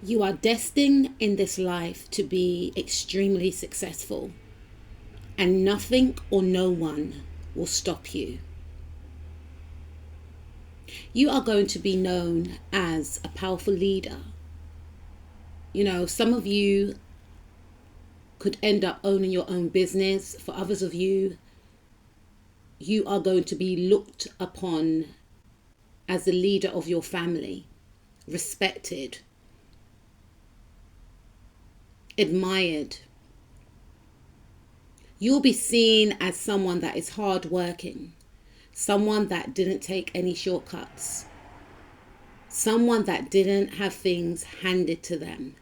You are destined in this life to be extremely successful, and nothing or no one will stop you. You are going to be known as a powerful leader. You know, some of you could end up owning your own business. For others of you, you are going to be looked upon as the leader of your family, respected, admired. You'll be seen as someone that is hardworking, someone that didn't take any shortcuts, someone that didn't have things handed to them,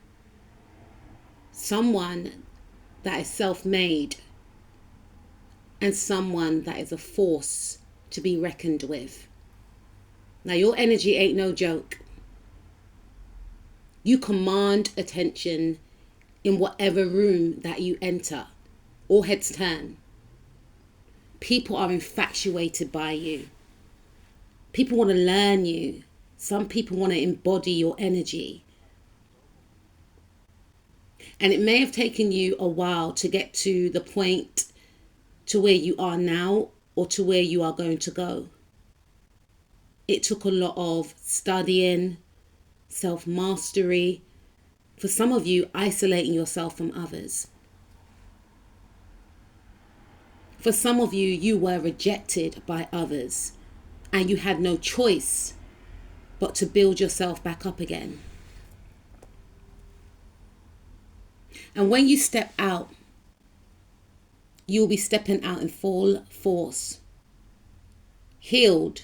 someone that is self-made, and someone that is a force to be reckoned with. Now, your energy ain't no joke. You command attention in whatever room that you enter. All heads turn. People are infatuated by you. People want to learn you. Some people want to embody your energy. And it may have taken you a while to get to the point to where you are now or to where you are going to go. It took a lot of studying, self-mastery, for some of you, isolating yourself from others. For some of you, you were rejected by others and you had no choice but to build yourself back up again. And when you step out, you'll be stepping out in full force, healed,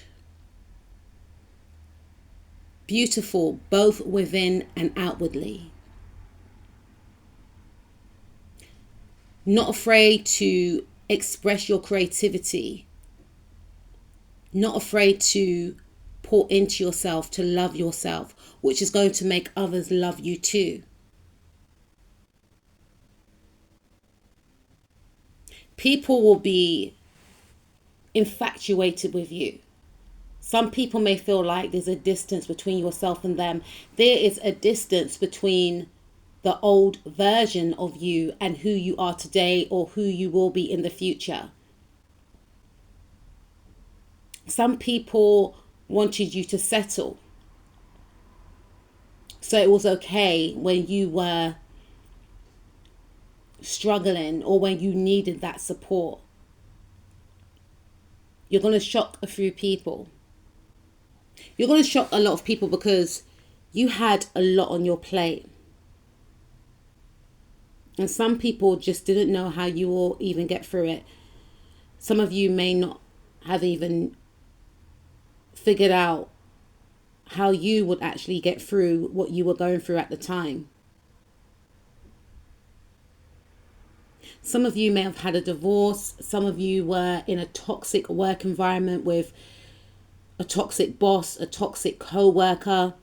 beautiful, both within and outwardly. Not afraid to express your creativity, not afraid to pour into yourself, to love yourself, which is going to make others love you too. People will be infatuated with you. Some people may feel like there's a distance between yourself and them. There is a distance between the old version of you and who you are today or who you will be in the future. Some people wanted you to settle. So it was okay when you were struggling or when you needed that support. You're going to shock a few people. You're going to shock a lot of people because you had a lot on your plate. And some people just didn't know how you will even get through it. Some of you may not have even figured out how you would actually get through what you were going through at the time. Some of you may have had a divorce. Some of you were in a toxic work environment with a toxic boss, a toxic co-worker.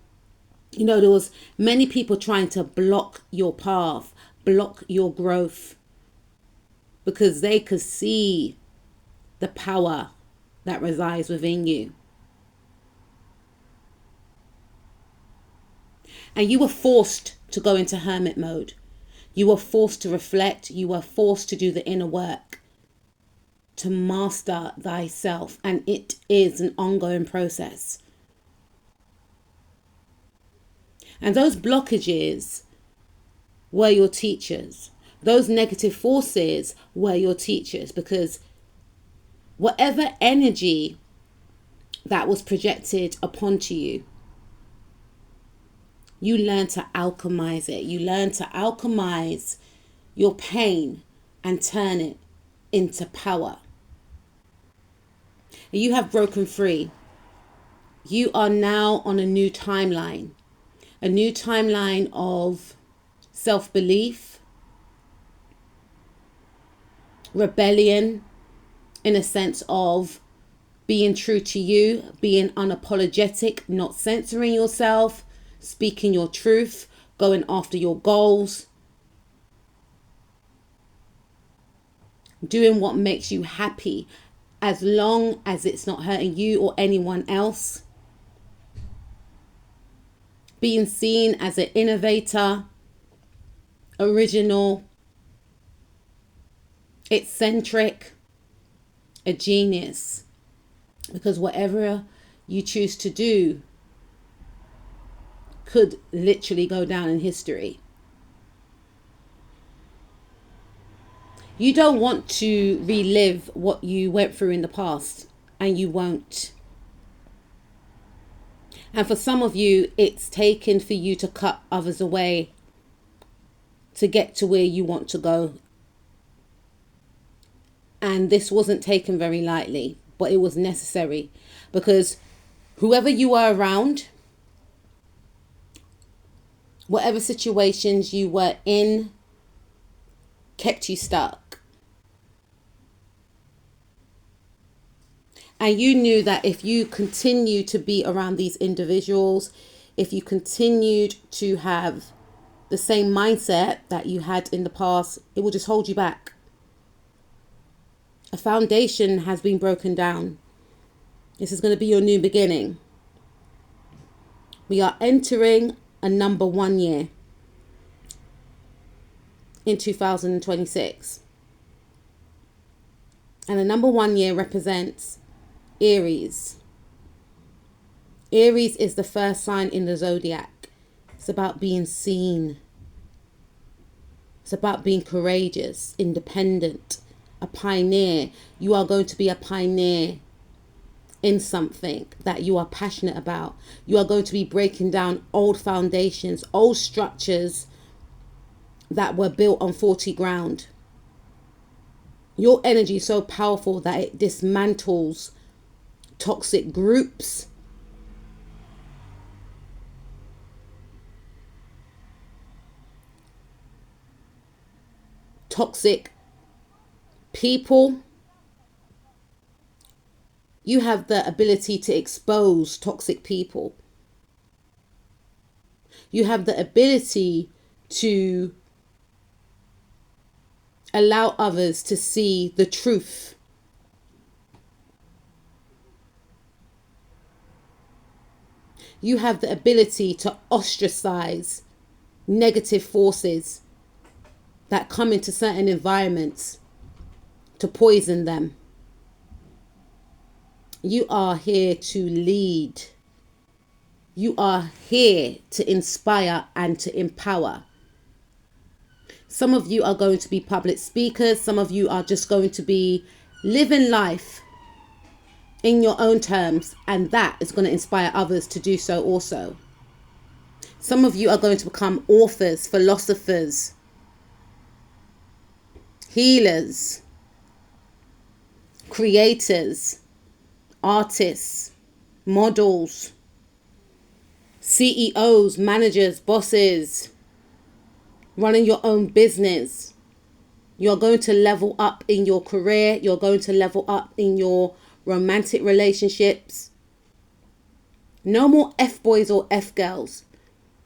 You know, there was many people trying to block your path, block your growth, because they could see the power that resides within you. And you were forced to go into hermit mode. You were forced to reflect. You were forced to do the inner work, to master thyself. And it is an ongoing process. And those blockages were your teachers. Those negative forces were your teachers, because whatever energy that was projected upon you, you learn to alchemize it. You learn to alchemize your pain and turn it into power. You have broken free. You are now on a new timeline of self-belief, rebellion, in a sense of being true to you, being unapologetic, not censoring yourself, speaking your truth, going after your goals, doing what makes you happy as long as it's not hurting you or anyone else. being seen as an innovator, original, eccentric, a genius. Because whatever you choose to do could literally go down in history. You don't want to relive what you went through in the past, and you won't. And for some of you, it's taken for you to cut others away to get to where you want to go. And this wasn't taken very lightly, but it was necessary, because whoever you were around, whatever situations you were in, kept you stuck. And you knew that if you continue to be around these individuals, if you continued to have the same mindset that you had in the past, it will just hold you back. A foundation has been broken down. This is going to be your new beginning. We are entering a number 1 year in 2026. And the number 1 year represents Aries. Aries is the first sign in the zodiac. It's about being seen. It's about being courageous, independent, a pioneer. You are going to be a pioneer in something that you are passionate about. You are going to be breaking down old foundations, old structures that were built on faulty ground. Your energy is so powerful that it dismantles toxic groups, toxic people. You have the ability to expose toxic people. You have the ability to allow others to see the truth. You have the ability to ostracize negative forces that come into certain environments to poison them. You are here to lead. You are here to inspire and to empower. Some of you are going to be public speakers. Some of you are just going to be living life in your own terms, and that is going to inspire others to do so also. Some of you are going to become authors, philosophers, healers, creators, artists, models, CEOs, managers, bosses, running your own business. You're going to level up in your career. You're going to level up in your romantic relationships. No more F-boys or F-girls,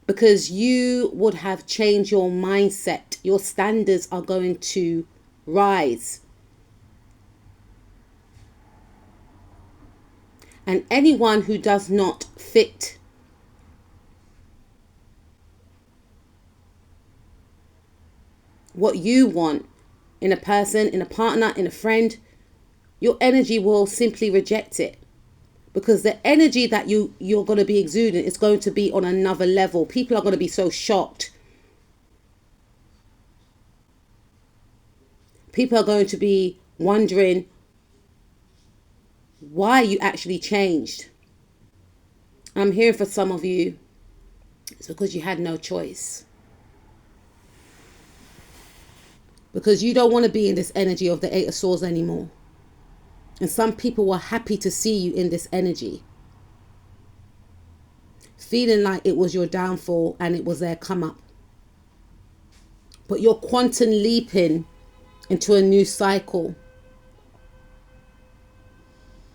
because you would have changed your mindset. Your standards are going to rise. And anyone who does not fit what you want in a person, in a partner, in a friend, your energy will simply reject it. Because the energy that you're going to be exuding is going to be on another level. People are going to be so shocked. People are going to be wondering why you actually changed. I'm here for some of you. It's because you had no choice. Because you don't want to be in this energy of the Eight of Swords anymore. And some people were happy to see you in this energy, feeling like it was your downfall and it was their come up. But you're quantum leaping into a new cycle.